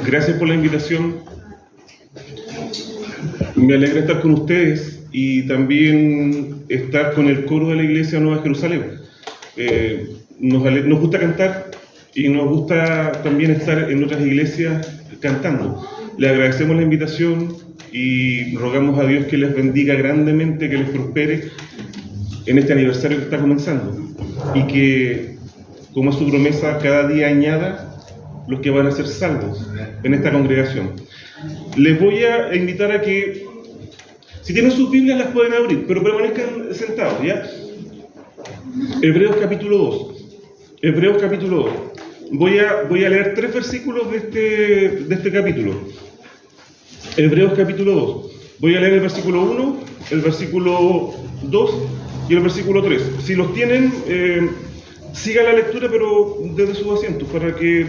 Gracias por la invitación. Me alegra estar con ustedes y también estar con el coro de la Iglesia Nueva Jerusalén. Nos gusta cantar y nos gusta también estar en otras iglesias cantando. Le agradecemos la invitación y rogamos a Dios que les bendiga grandemente, que les prospere en este aniversario que está comenzando y que, como es su promesa, cada día añada los que van a ser salvos en esta congregación. Les voy a invitar a que, si tienen sus Biblias, las pueden abrir, pero permanezcan sentados, ¿ya? Hebreos capítulo 2. Hebreos capítulo 2. Voy a leer 3 versículos de este capítulo. Hebreos capítulo 2. Voy a leer el versículo 1, el versículo 2 y el versículo 3. Si los tienen, sigan la lectura, pero desde sus asientos, para que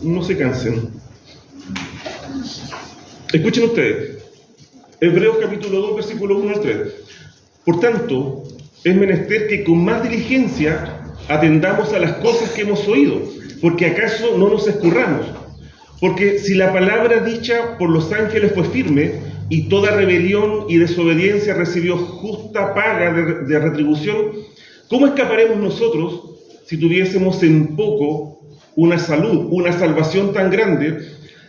no se cansen. Escuchen ustedes. Hebreos capítulo 2, versículo 1 al 3. Por tanto, es menester que con más diligencia atendamos a las cosas que hemos oído, porque acaso no nos escurramos. Porque si la palabra dicha por los ángeles fue firme, y toda rebelión y desobediencia recibió justa paga de retribución, ¿cómo escaparemos nosotros si tuviésemos en poco una salvación tan grande,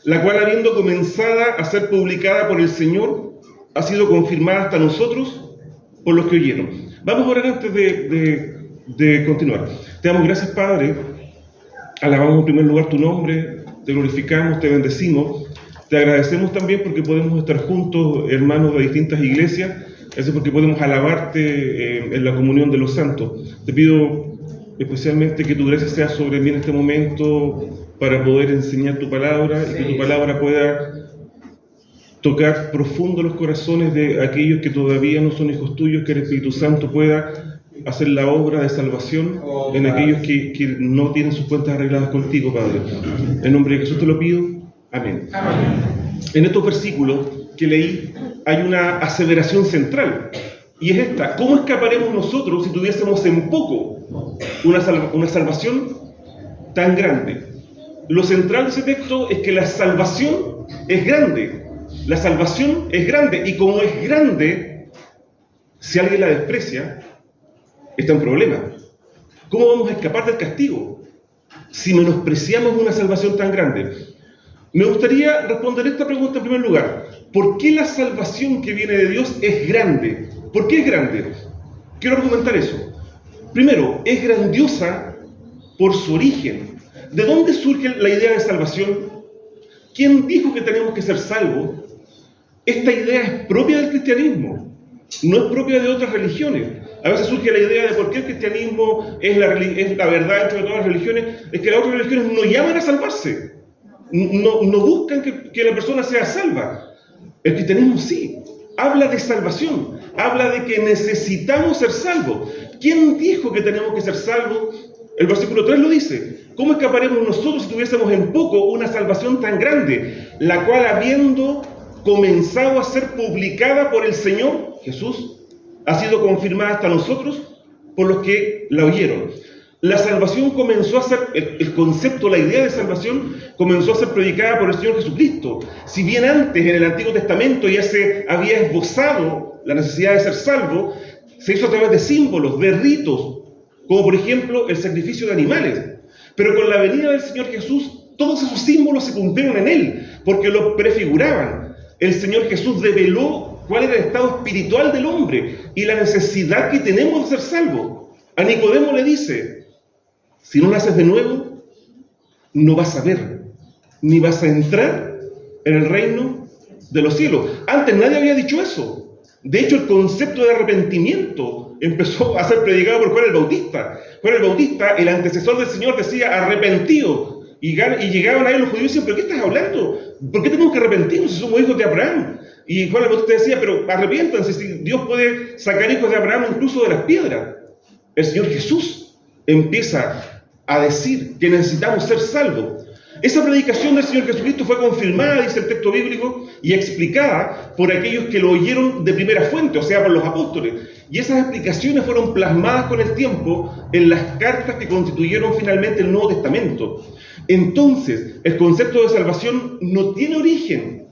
la cual, habiendo comenzado a ser publicada por el Señor, ha sido confirmada hasta nosotros por los que oyeron? Vamos a orar antes de continuar. Te damos gracias, Padre. Alabamos en primer lugar tu nombre, te glorificamos, te bendecimos. Te agradecemos también porque podemos estar juntos, hermanos de distintas iglesias. Gracias porque podemos alabarte en la comunión de los santos. Te pido especialmente que tu gracia sea sobre mí en este momento para poder enseñar tu palabra y que tu palabra pueda tocar profundo los corazones de aquellos que todavía no son hijos tuyos, que el Espíritu Santo pueda hacer la obra de salvación en aquellos que no tienen sus cuentas arregladas contigo, Padre. En nombre de Jesús te lo pido. Amén. Amén. En estos versículos que leí hay una aseveración central, y es esta: ¿cómo escaparemos nosotros si tuviésemos en poco una salvación tan grande? Lo central de ese texto es que la salvación es grande. La salvación es grande, y como es grande, si alguien la desprecia, está en problema. ¿Cómo vamos a escapar del castigo si menospreciamos una salvación tan grande? Me gustaría responder esta pregunta en primer lugar. ¿Por qué la salvación que viene de Dios es grande? ¿Por qué es grande? Quiero argumentar eso. Primero, es grandiosa por su origen. ¿De dónde surge la idea de salvación? ¿Quién dijo que tenemos que ser salvos? Esta idea es propia del cristianismo, no es propia de otras religiones. A veces surge la idea de por qué el cristianismo es la verdad entre todas las religiones. Es que las otras religiones no llaman a salvarse. No buscan que la persona sea salva. El cristianismo sí, habla de salvación, habla de que necesitamos ser salvos. ¿Quién dijo que tenemos que ser salvos? El versículo 3 lo dice. ¿Cómo escaparemos nosotros si tuviésemos en poco una salvación tan grande, la cual, habiendo comenzado a ser publicada por el Señor Jesús, ha sido confirmada hasta nosotros por los que la oyeron? La salvación comenzó a ser, el concepto, la idea de salvación comenzó a ser predicada por el Señor Jesucristo. Si bien antes en el Antiguo Testamento ya se había esbozado la necesidad de ser salvo, se hizo a través de símbolos, de ritos, como por ejemplo el sacrificio de animales. Pero con la venida del Señor Jesús, todos esos símbolos se cumplieron en Él, porque lo prefiguraban. El Señor Jesús reveló cuál era el estado espiritual del hombre y la necesidad que tenemos de ser salvos. A Nicodemo le dice: si no naces de nuevo, no vas a ver, ni vas a entrar en el reino de los cielos. Antes nadie había dicho eso. De hecho, el concepto de arrepentimiento empezó a ser predicado por Juan el Bautista. Juan el Bautista, el antecesor del Señor, decía: arrepentido. Y llegaban a él los judíos y decían: ¿pero qué estás hablando? ¿Por qué tenemos que arrepentirnos si somos hijos de Abraham? Y Juan el Bautista decía: pero arrepiéntanse, si Dios puede sacar hijos de Abraham incluso de las piedras. El Señor Jesús empieza a decir que necesitamos ser salvos. Esa predicación del Señor Jesucristo fue confirmada, dice el texto bíblico, y explicada por aquellos que lo oyeron de primera fuente, o sea, por los apóstoles. Y esas explicaciones fueron plasmadas con el tiempo en las cartas que constituyeron finalmente el Nuevo Testamento. Entonces, el concepto de salvación no tiene origen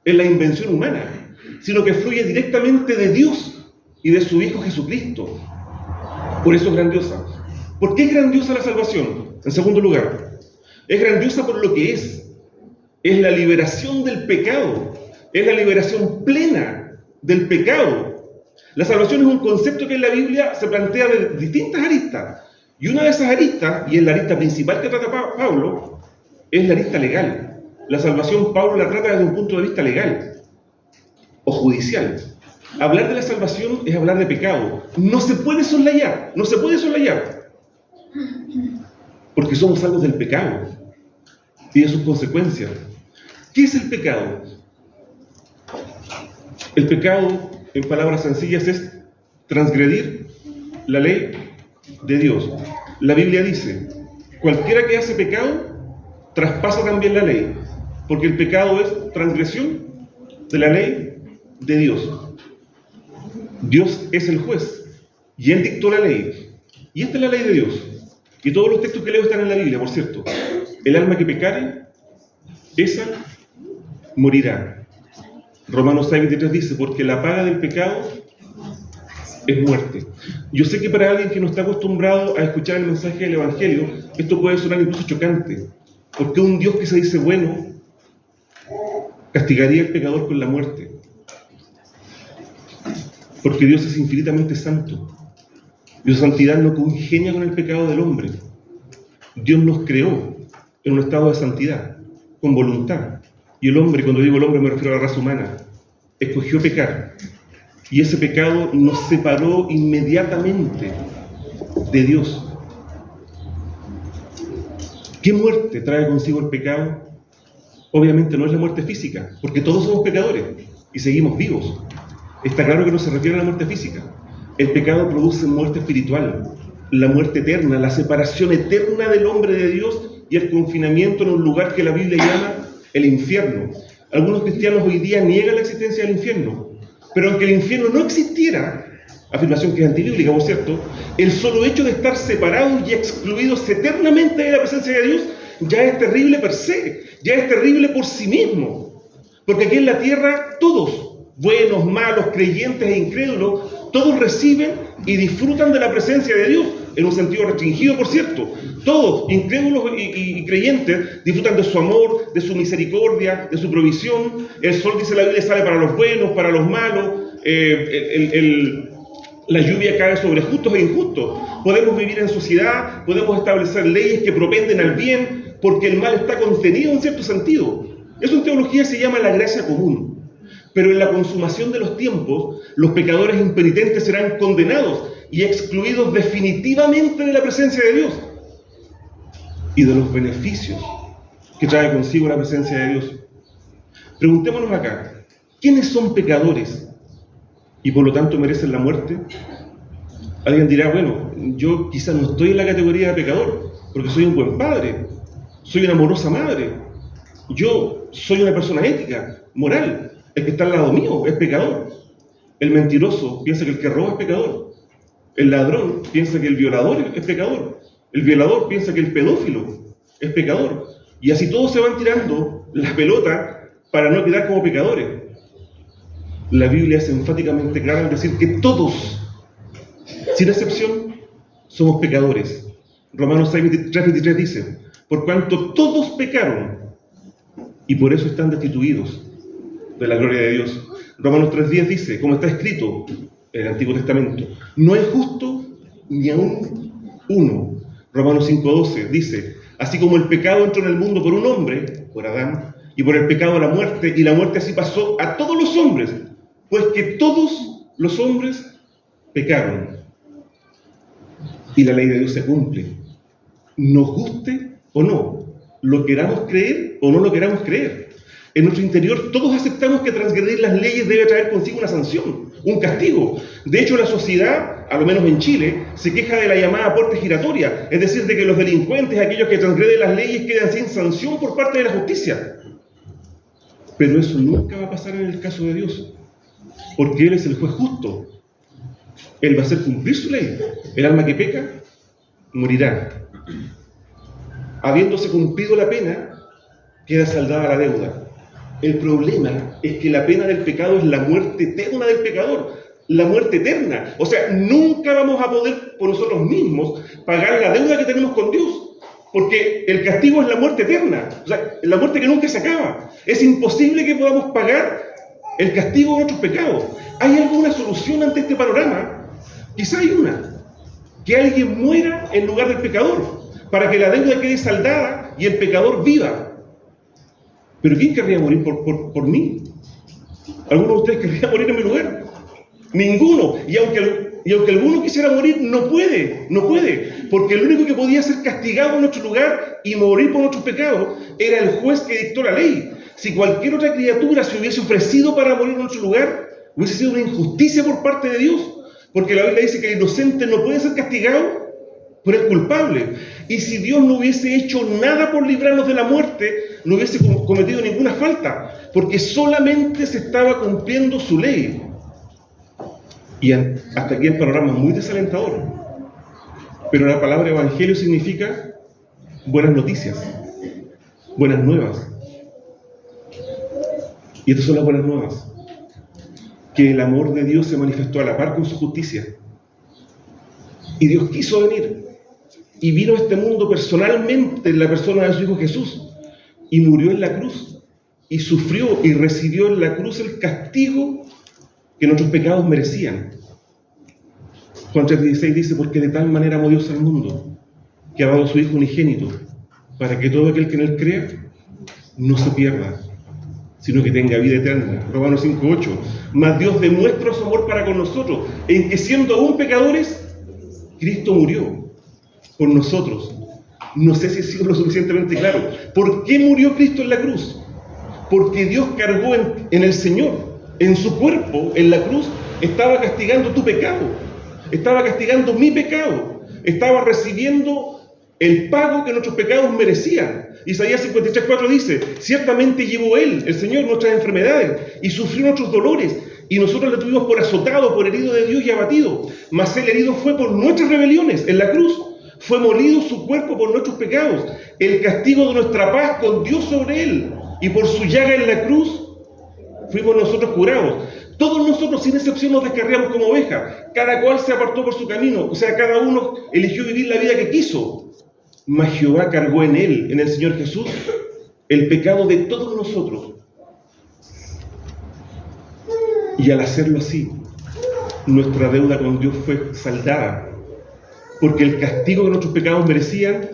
en la invención humana, sino que fluye directamente de Dios y de su Hijo Jesucristo. Por eso es grandiosa. ¿Por qué es grandiosa la salvación? En segundo lugar, es grandiosa por lo que es. Es la liberación del pecado. Es la liberación plena del pecado. La salvación es un concepto que en la Biblia se plantea de distintas aristas. Y una de esas aristas, y es la arista principal que trata Pablo, es la arista legal. La salvación Pablo la trata desde un punto de vista legal o judicial. Hablar de la salvación es hablar de pecado. No se puede soslayar, no se puede soslayar. Porque somos salvos del pecado y de sus consecuencias. ¿Qué es el pecado? El pecado, en palabras sencillas, es transgredir la ley de Dios. La Biblia dice, cualquiera que hace pecado, traspasa también la ley, porque el pecado es transgresión de la ley de Dios. Dios es el juez, y Él dictó la ley, y esta es la ley de Dios. Y todos los textos que leo están en la Biblia, por cierto. El alma que pecare, esa morirá. Romanos 6:23 dice, porque la paga del pecado es muerte. Yo sé que para alguien que no está acostumbrado a escuchar el mensaje del Evangelio, esto puede sonar incluso chocante. Porque un Dios que se dice bueno, castigaría al pecador con la muerte. Porque Dios es infinitamente santo. Dios santidad no congenia con el pecado del hombre. Dios nos creó en un estado de santidad, con voluntad. Y el hombre, cuando digo el hombre me refiero a la raza humana, escogió pecar. Y ese pecado nos separó inmediatamente de Dios. ¿Qué muerte trae consigo el pecado? Obviamente no es la muerte física, porque todos somos pecadores y seguimos vivos. Está claro que no se refiere a la muerte física. El pecado produce muerte espiritual, la muerte eterna, la separación eterna del hombre de Dios y el confinamiento en un lugar que la Biblia llama el infierno. Algunos cristianos hoy día niegan la existencia del infierno, pero aunque el infierno no existiera, afirmación que es antibíblica, por cierto, el solo hecho de estar separados y excluidos eternamente de la presencia de Dios ya es terrible per se, ya es terrible por sí mismo. Porque aquí en la tierra todos, buenos, malos, creyentes e incrédulos, todos reciben y disfrutan de la presencia de Dios, en un sentido restringido, por cierto. Todos, incrédulos y creyentes, disfrutan de su amor, de su misericordia, de su provisión. El sol, dice la Biblia, sale para los buenos, para los malos. La lluvia cae sobre justos e injustos. Podemos vivir en sociedad, podemos establecer leyes que propenden al bien, porque el mal está contenido en cierto sentido. Eso en teología se llama la gracia común. Pero en la consumación de los tiempos, los pecadores impenitentes serán condenados y excluidos definitivamente de la presencia de Dios y de los beneficios que trae consigo la presencia de Dios. Preguntémonos acá, ¿quiénes son pecadores y por lo tanto merecen la muerte? Alguien dirá, bueno, yo quizás no estoy en la categoría de pecador, porque soy un buen padre, soy una amorosa madre, yo soy una persona ética, moral. El que está al lado mío es pecador. El mentiroso piensa que el que roba es pecador. El ladrón piensa que el violador es pecador. El violador piensa que el pedófilo es pecador. Y así todos se van tirando la pelota para no quedar como pecadores. La Biblia es enfáticamente clara en decir que todos, sin excepción, somos pecadores. Romanos 6:23 dice, por cuanto todos pecaron y por eso están destituidos de la gloria de Dios. Romanos 3:10 dice, como está escrito en el Antiguo Testamento, no es justo ni aún uno. Romanos 5:12 dice, así como el pecado entró en el mundo por un hombre, por Adán, y por el pecado la muerte, y la muerte así pasó a todos los hombres, pues que todos los hombres pecaron. Y la ley de Dios se cumple. Nos guste o no, lo queramos creer o no lo queramos creer. En nuestro interior todos aceptamos que transgredir las leyes debe traer consigo una sanción, un castigo. De hecho, la sociedad, a lo menos en Chile, se queja de la llamada puerta giratoria, es decir, de que los delincuentes, aquellos que transgreden las leyes, quedan sin sanción por parte de la justicia. Pero eso nunca va a pasar en el caso de Dios, porque Él es el juez justo. Él va a hacer cumplir su ley. El alma que peca, morirá. habiéndose cumplido la pena, queda saldada la deuda. El problema es que la pena del pecado es la muerte eterna del pecador, la muerte eterna. O sea, nunca vamos a poder por nosotros mismos pagar la deuda que tenemos con Dios, porque el castigo es la muerte eterna, o sea, la muerte que nunca se acaba. Es imposible que podamos pagar el castigo de nuestros pecados. ¿Hay alguna solución ante este panorama? Quizá hay una: que alguien muera en lugar del pecador, para que la deuda quede saldada y el pecador viva. ¿Pero quién querría morir por mí? ¿Alguno de ustedes querría morir en mi lugar? Ninguno. Y aunque alguno quisiera morir, no puede, porque el único que podía ser castigado en nuestro lugar y morir por nuestros pecados era el juez que dictó la ley. Si cualquier otra criatura se hubiese ofrecido para morir en nuestro lugar, hubiese sido una injusticia por parte de Dios, porque la Biblia dice que el inocente no puede ser castigado por el culpable. Y si Dios no hubiese hecho nada por librarnos de la muerte, no hubiese cometido ninguna falta, porque solamente se estaba cumpliendo su ley. Y hasta aquí el panorama es muy desalentador. Pero la palabra evangelio significa buenas noticias, buenas nuevas. Y estas son las buenas nuevas: que el amor de Dios se manifestó a la par con su justicia. Y Dios quiso venir, y vino a este mundo personalmente en la persona de su Hijo Jesús, y murió en la cruz, y sufrió y recibió en la cruz el castigo que nuestros pecados merecían. Juan 3:16 dice: porque de tal manera amó Dios al mundo, que ha dado a su Hijo unigénito, para que todo aquel que en él crea no se pierda, sino que tenga vida eterna. Romanos 5:8. Mas Dios demuestra su amor para con nosotros, en que siendo aún pecadores, Cristo murió por nosotros. No sé si he sido lo suficientemente claro. ¿Por qué murió Cristo en la cruz? Porque Dios cargó en el Señor, en su cuerpo, en la cruz, estaba castigando tu pecado, estaba castigando mi pecado, estaba recibiendo el pago que nuestros pecados merecían. Isaías 53:4 dice: ciertamente llevó Él, el Señor, nuestras enfermedades y sufrió nuestros dolores, y nosotros le tuvimos por azotado, por herido de Dios y abatido. Mas Él herido fue por nuestras rebeliones, en la cruz fue molido su cuerpo por nuestros pecados. El castigo de nuestra paz con Dios sobre Él, y por su llaga en la cruz fuimos nosotros curados. Todos nosotros, sin excepción, nos descarriamos como ovejas. Cada cual se apartó por su camino. O sea, cada uno eligió vivir la vida que quiso. Mas Jehová cargó en Él, en el Señor Jesús, el pecado de todos nosotros. Y al hacerlo así, nuestra deuda con Dios fue saldada, porque el castigo que nuestros pecados merecían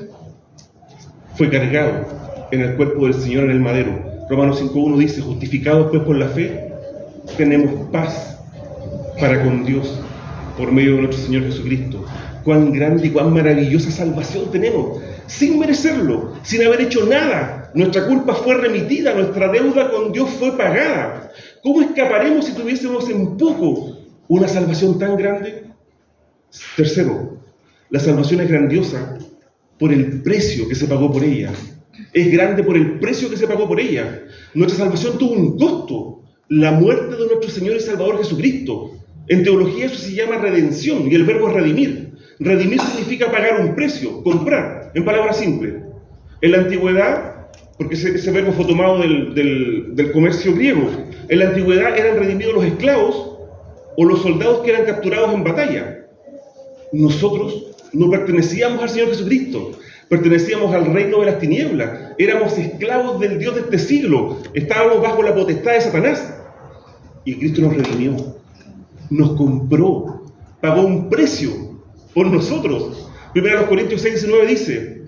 fue cargado en el cuerpo del Señor en el madero. Romanos 5:1 dice: justificados pues por la fe, tenemos paz para con Dios por medio de nuestro Señor Jesucristo. Cuán grande y cuán maravillosa salvación tenemos, sin merecerlo, sin haber hecho nada. Nuestra culpa fue remitida, nuestra deuda con Dios fue pagada. ¿Cómo escaparemos si tuviésemos en poco una salvación tan grande? Tercero, la salvación es grandiosa por el precio que se pagó por ella. Es grande por el precio que se pagó por ella. Nuestra salvación tuvo un costo: la muerte de nuestro Señor y Salvador Jesucristo. En teología eso se llama redención, y el verbo es redimir. Redimir significa pagar un precio, comprar, en palabras simples. En la antigüedad, porque ese verbo fue tomado del comercio griego, en la antigüedad eran redimidos los esclavos o los soldados que eran capturados en batalla. Nosotros no pertenecíamos al Señor Jesucristo, pertenecíamos al reino de las tinieblas, éramos esclavos del Dios de este siglo, estábamos bajo la potestad de Satanás. Y Cristo nos redimió, nos compró, pagó un precio por nosotros. 1 Corintios 6:19 dice: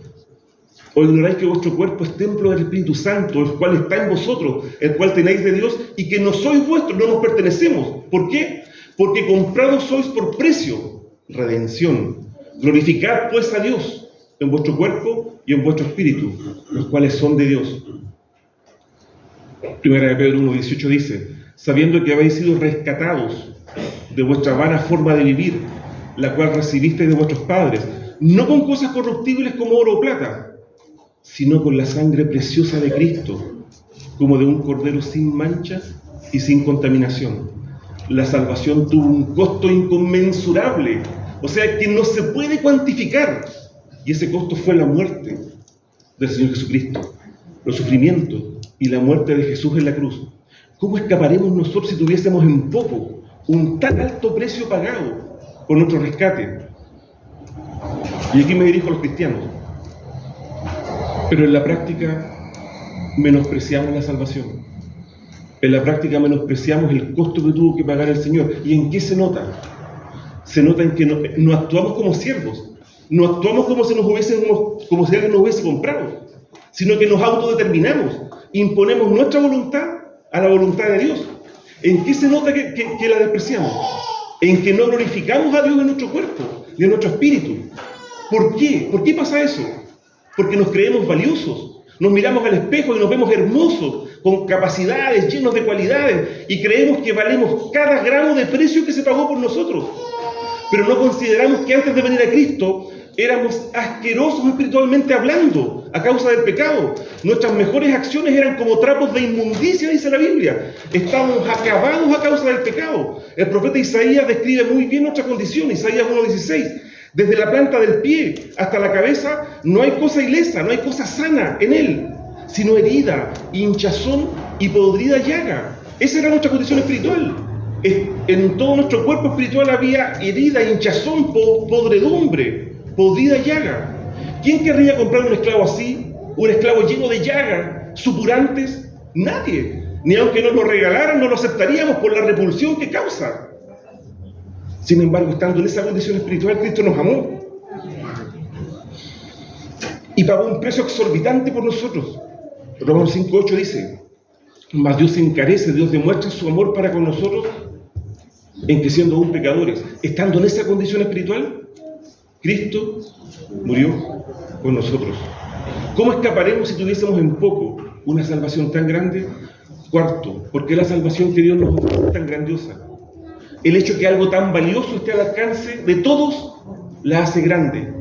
¿o ignoráis que vuestro cuerpo es templo del Espíritu Santo, el cual está en vosotros, el cual tenéis de Dios, y que no sois vuestros, no nos pertenecemos? ¿Por qué? Porque comprados sois por precio, redención. Glorificad pues a Dios en vuestro cuerpo y en vuestro espíritu, los cuales son de Dios. 1 Pedro 1:18 dice: sabiendo que habéis sido rescatados de vuestra vana forma de vivir, la cual recibisteis de vuestros padres, no con cosas corruptibles como oro o plata, sino con la sangre preciosa de Cristo, como de un cordero sin mancha y sin contaminación. La salvación tuvo un costo inconmensurable, o sea, que no se puede cuantificar, y ese costo fue la muerte del Señor Jesucristo, los sufrimientos y la muerte de Jesús en la cruz, ¿cómo escaparemos nosotros si tuviésemos en poco un tan alto precio pagado por nuestro rescate? Y aquí me dirijo a los cristianos. Pero en la práctica menospreciamos la salvación. En la práctica menospreciamos el costo que tuvo que pagar el Señor. ¿Y en qué se nota? Se nota en que no actuamos como siervos, no actuamos como si alguien nos hubiese comprado, sino que nos autodeterminamos, imponemos nuestra voluntad a la voluntad de Dios. ¿En qué se nota que la despreciamos? En que no glorificamos a Dios en nuestro cuerpo y en nuestro espíritu. ¿Por qué? ¿Por qué pasa eso? Porque nos creemos valiosos, nos miramos al espejo y nos vemos hermosos, con capacidades, llenos de cualidades, y creemos que valemos cada gramo de precio que se pagó por nosotros. Pero no consideramos que antes de venir a Cristo éramos asquerosos espiritualmente hablando a causa del pecado. Nuestras mejores acciones eran como trapos de inmundicia, dice la Biblia. Estábamos acabados a causa del pecado. El profeta Isaías describe muy bien nuestra condición, Isaías 1:16. Desde la planta del pie hasta la cabeza no hay cosa ilesa, no hay cosa sana en él, sino herida, hinchazón y podrida llaga. Esa era nuestra condición espiritual. En todo nuestro cuerpo espiritual había herida, hinchazón, podredumbre, podrida llaga. ¿Quién querría comprar un esclavo así? Un esclavo lleno de llagas, supurantes. Nadie. Ni aunque nos lo regalaran, no lo aceptaríamos por la repulsión que causa. Sin embargo, estando en esa condición espiritual, Cristo nos amó y pagó un precio exorbitante por nosotros. Romanos 5:8 dice: mas Dios se encarece, Dios demuestra su amor para con nosotros en que, siendo aún pecadores, estando en esa condición espiritual, Cristo murió por nosotros. ¿Cómo escaparemos si tuviésemos en poco una salvación tan grande? Cuarto, ¿por qué la salvación que Dios nos ofrece es tan grandiosa? El hecho que algo tan valioso esté al alcance de todos la hace grande.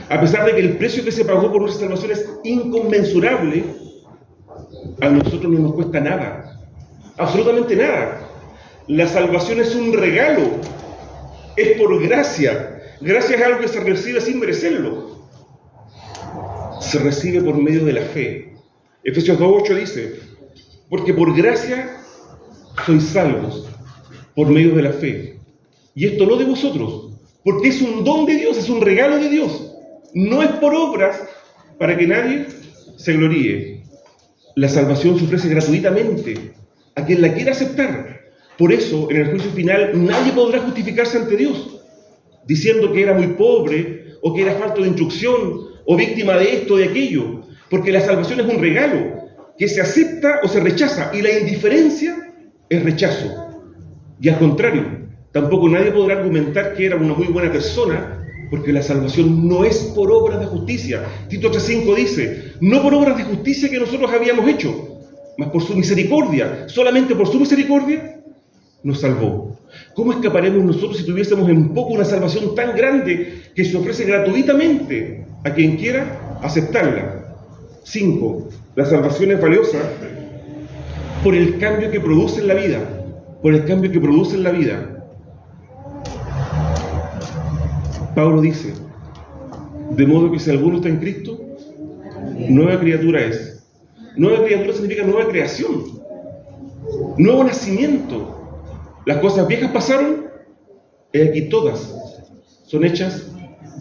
A pesar de que el precio que se pagó por nuestra salvación es inconmensurable, a nosotros no nos cuesta nada, absolutamente nada. La salvación es un regalo, es por gracia. Gracia es algo que se recibe sin merecerlo. Se recibe por medio de la fe. Efesios 2:8 dice: porque por gracia sois salvos, por medio de la fe. Y esto no de vosotros, porque es un don de Dios, es un regalo de Dios. No es por obras para que nadie se gloríe. La salvación se ofrece gratuitamente a quien la quiera aceptar. Por eso, en el juicio final, nadie podrá justificarse ante Dios diciendo que era muy pobre, o que era falto de instrucción, o víctima de esto o de aquello, porque la salvación es un regalo que se acepta o se rechaza, y la indiferencia es rechazo. Y al contrario, tampoco nadie podrá argumentar que era una muy buena persona, porque la salvación no es por obras de justicia. Tito 3:5 dice: no por obras de justicia que nosotros habíamos hecho, mas por su misericordia, solamente por su misericordia nos salvó. ¿Cómo escaparemos nosotros si tuviésemos en poco una salvación tan grande que se ofrece gratuitamente a quien quiera aceptarla? 5. La salvación es valiosa por el cambio que produce en la vida. Por el cambio que produce en la vida. Pablo dice: de modo que si alguno está en Cristo, nueva criatura es. Nueva criatura significa nueva creación, nuevo nacimiento. Las cosas viejas pasaron, y aquí todas son hechas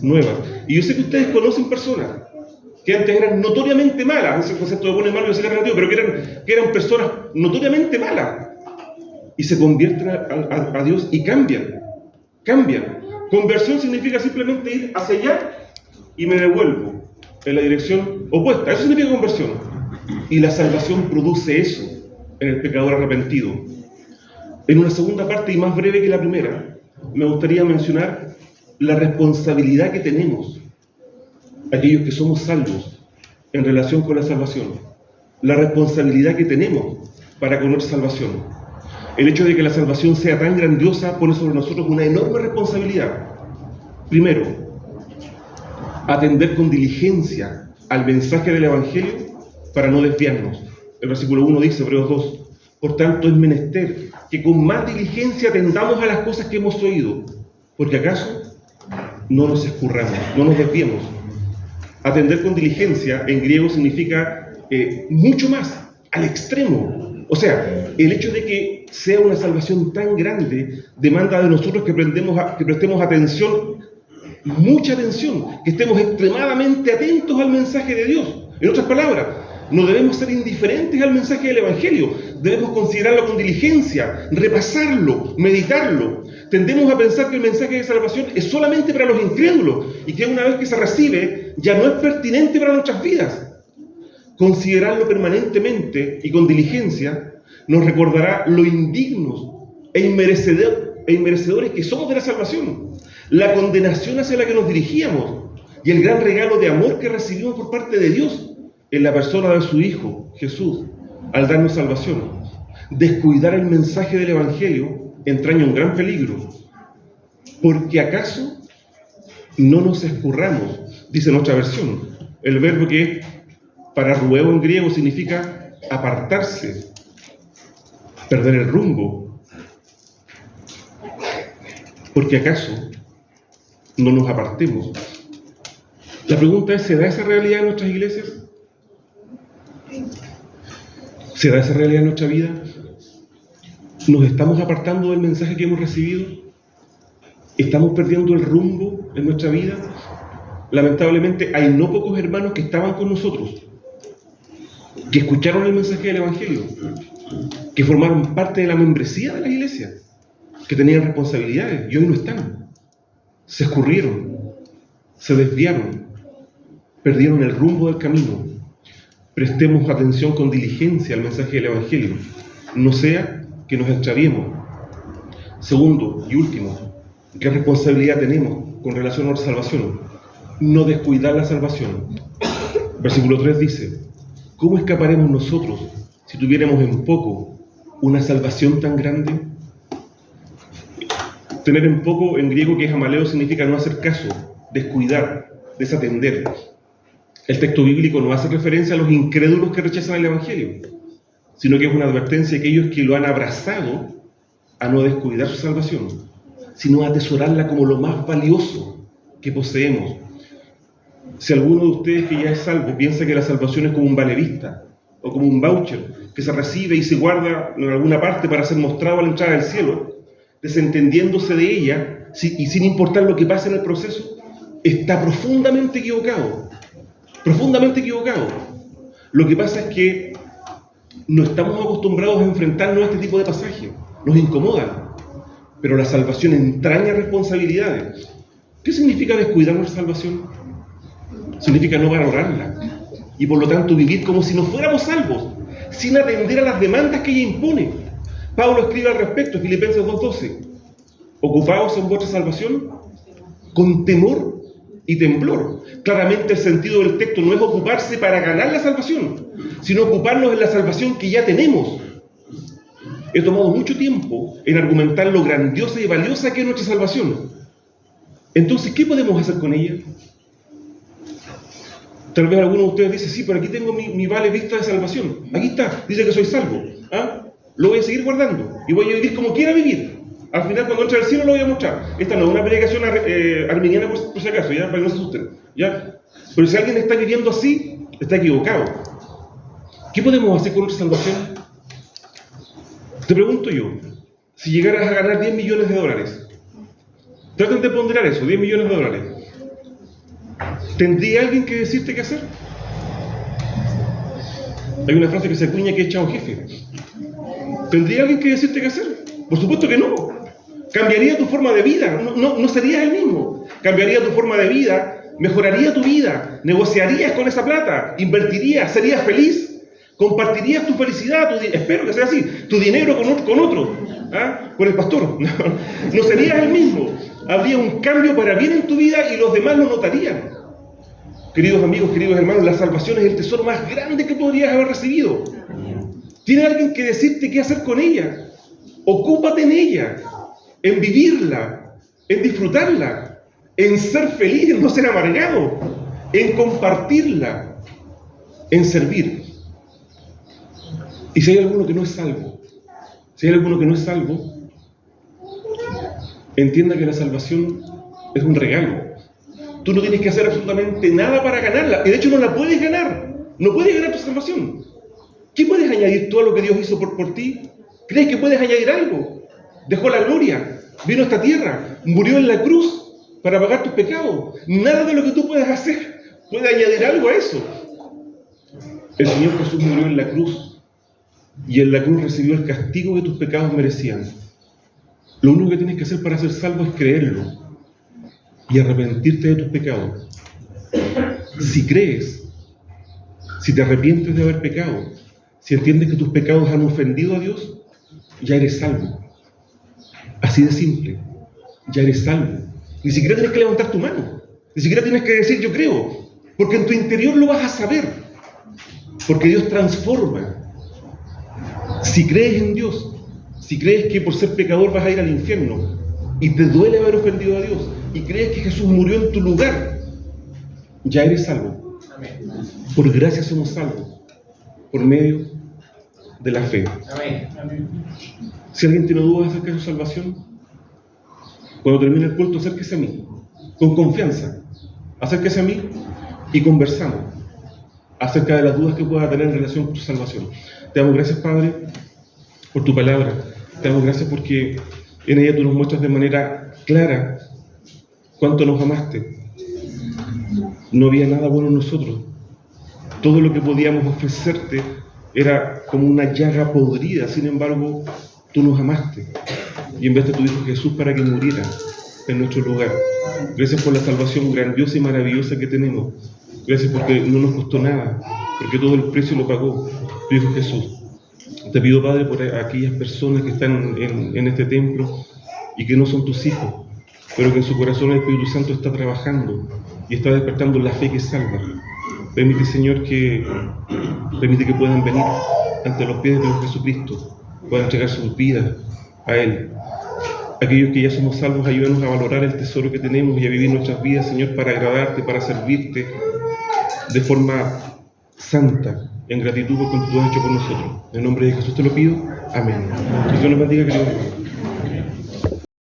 nuevas. Y yo sé que ustedes conocen personas que antes eran notoriamente malas, ese concepto de bueno y malo yo sé que es relativo, pero que eran personas notoriamente malas, y se convierten a Dios y cambian. Conversión significa simplemente ir hacia allá y me devuelvo en la dirección opuesta. Eso significa conversión. Y la salvación produce eso en el pecador arrepentido. En una segunda parte, y más breve que la primera, me gustaría mencionar la responsabilidad que tenemos, aquellos que somos salvos, en relación con la salvación. La responsabilidad que tenemos para con nuestra salvación. El hecho de que la salvación sea tan grandiosa pone sobre nosotros una enorme responsabilidad. Primero, atender con diligencia al mensaje del Evangelio para no desviarnos. El versículo 1 dice, Hebreos 2, por tanto es menester que con más diligencia atendamos a las cosas que hemos oído, porque acaso no nos escurramos, no nos desviemos. Atender con diligencia en griego significa mucho más, al extremo. O sea, el hecho de que sea una salvación tan grande demanda de nosotros que prestemos atención, mucha atención, que estemos extremadamente atentos al mensaje de Dios. En otras palabras, no debemos ser indiferentes al mensaje del Evangelio, debemos considerarlo con diligencia, repasarlo, meditarlo. Tendemos a pensar que el mensaje de salvación es solamente para los incrédulos y que una vez que se recibe ya no es pertinente para nuestras vidas. Considerarlo permanentemente y con diligencia nos recordará lo indignos e inmerecedores que somos de la salvación, la condenación hacia la que nos dirigíamos y el gran regalo de amor que recibimos por parte de Dios en la persona de su Hijo, Jesús, al darnos salvación. Descuidar el mensaje del Evangelio entraña un gran peligro, porque acaso no nos escurramos, dice nuestra versión. El verbo que para ruego en griego significa apartarse, perder el rumbo. Porque acaso no nos apartemos. La pregunta es, ¿se da esa realidad en nuestras iglesias? ¿Se da esa realidad en nuestra vida? ¿Nos estamos apartando del mensaje que hemos recibido? ¿Estamos perdiendo el rumbo en nuestra vida? Lamentablemente hay no pocos hermanos que estaban con nosotros, que escucharon el mensaje del Evangelio, que formaron parte de la membresía de la iglesia, que tenían responsabilidades y hoy no están. Se escurrieron, se desviaron, perdieron el rumbo del camino. Prestemos atención con diligencia al mensaje del Evangelio, no sea que nos extraviemos. Segundo y último, ¿qué responsabilidad tenemos con relación a nuestra salvación? No descuidar la salvación. Versículo 3 dice, ¿cómo escaparemos nosotros si tuviéramos en poco una salvación tan grande? Tener en poco en griego, que es amaleo, significa no hacer caso, descuidar, desatender. El texto bíblico no hace referencia a los incrédulos que rechazan el Evangelio, sino que es una advertencia a aquellos que lo han abrazado a no descuidar su salvación, sino a atesorarla como lo más valioso que poseemos. Si alguno de ustedes que ya es salvo piensa que la salvación es como un valevista o como un voucher que se recibe y se guarda en alguna parte para ser mostrado a la entrada del cielo, desentendiéndose de ella y sin importar lo que pase en el proceso, está profundamente equivocado. Profundamente equivocado. Lo que pasa es que no estamos acostumbrados a enfrentarnos a este tipo de pasajes. Nos incomodan. Pero la salvación entraña responsabilidades. ¿Qué significa descuidar nuestra salvación? Significa no valorarla. Y por lo tanto vivir como si no fuéramos salvos, sin atender a las demandas que ella impone. Pablo escribe al respecto, Filipenses 2:12. Ocupaos en vuestra salvación con temor y temblor. Claramente el sentido del texto no es ocuparse para ganar la salvación, sino ocuparnos en la salvación que ya tenemos. He tomado mucho tiempo en argumentar lo grandiosa y valiosa que es nuestra salvación. Entonces, ¿qué podemos hacer con ella? Tal vez alguno de ustedes dice, sí, pero aquí tengo mi vale vista de salvación. Aquí está, dice que soy salvo. ¿Ah? Lo voy a seguir guardando y voy a vivir como quiera vivir. Al final, cuando entre al cielo, lo voy a mostrar. Esta no es una predicación arminiana, por si acaso, ¿ya? Para que no se asusten, ¿ya? Pero si alguien está viviendo así, está equivocado. ¿Qué podemos hacer con nuestra salvación? Te pregunto yo, si llegaras a ganar $10 millones, traten de ponderar eso, $10 millones. ¿Tendría alguien que decirte qué hacer? Hay una frase que se acuña que es chao jefe. ¿Tendría alguien que decirte qué hacer? Por supuesto que no. ¿Cambiaría tu forma de vida? No serías el mismo. ¿Cambiaría tu forma de vida? ¿Mejoraría tu vida? ¿Negociarías con esa plata? ¿Invertirías? ¿Serías feliz? ¿Compartirías tu felicidad? Espero que sea así. ¿Tu dinero con otro? ¿Ah? ¿Con el pastor? No serías el mismo. Habría un cambio para bien en tu vida y los demás lo notarían. Queridos amigos, queridos hermanos, la salvación es el tesoro más grande que podrías haber recibido. ¿Tiene alguien que decirte qué hacer con ella? Ocúpate en ella, en vivirla, en disfrutarla, en ser feliz, en no ser amargado, en compartirla, en servir. Y si hay alguno que no es salvo, entienda que la salvación es un regalo. Tú no tienes que hacer absolutamente nada para ganarla. Y de hecho no la puedes ganar. No puedes ganar tu salvación. ¿Qué puedes añadir tú a lo que Dios hizo por ti? ¿Crees que puedes añadir algo? Dejó la gloria, vino a esta tierra, murió en la cruz para pagar tus pecados. Nada de lo que tú puedas hacer puede añadir algo a eso. El Señor Jesús murió en la cruz y en la cruz recibió el castigo que tus pecados merecían. Lo único que tienes que hacer para ser salvo es creerlo y arrepentirte de tus pecados. Si crees, si te arrepientes de haber pecado, si entiendes que tus pecados han ofendido a Dios, ya eres salvo. Así de simple, ya eres salvo. Ni siquiera tienes que levantar tu mano, ni siquiera tienes que decir yo creo, porque en tu interior lo vas a saber, porque Dios transforma. Si crees en Dios, si crees que por ser pecador vas a ir al infierno y te duele haber ofendido a Dios y crees que Jesús murió en tu lugar, ya eres salvo. Por gracia somos salvos, por medio de la fe. Si alguien tiene dudas acerca de su salvación, cuando termine el culto, acérquese a mí, con confianza, acérquese a mí y conversamos acerca de las dudas que pueda tener en relación con tu salvación. Te damos gracias, Padre, por tu palabra. Te damos gracias porque en ella tú nos muestras de manera clara cuánto nos amaste. No había nada bueno en nosotros. Todo lo que podíamos ofrecerte era como una llaga podrida. Sin embargo, tú nos amaste y enviaste a tu Hijo Jesús para que muriera en nuestro lugar. Gracias por la salvación grandiosa y maravillosa que tenemos. Gracias porque no nos costó nada, porque todo el precio lo pagó tu Hijo Jesús. Te pido, Padre, por aquellas personas que están en este templo y que no son tus hijos, pero que en su corazón el Espíritu Santo está trabajando y está despertando la fe que salva. Permite, Señor, que puedan venir ante los pies de Dios Jesucristo, puedan entregar sus vidas a Él. Aquellos que ya somos salvos, ayúdanos a valorar el tesoro que tenemos y a vivir nuestras vidas, Señor, para agradarte, para servirte de forma santa, en gratitud por cuanto tú has hecho por nosotros. En el nombre de Jesús te lo pido. Amén. Que Dios nos bendiga, queridos hermanos.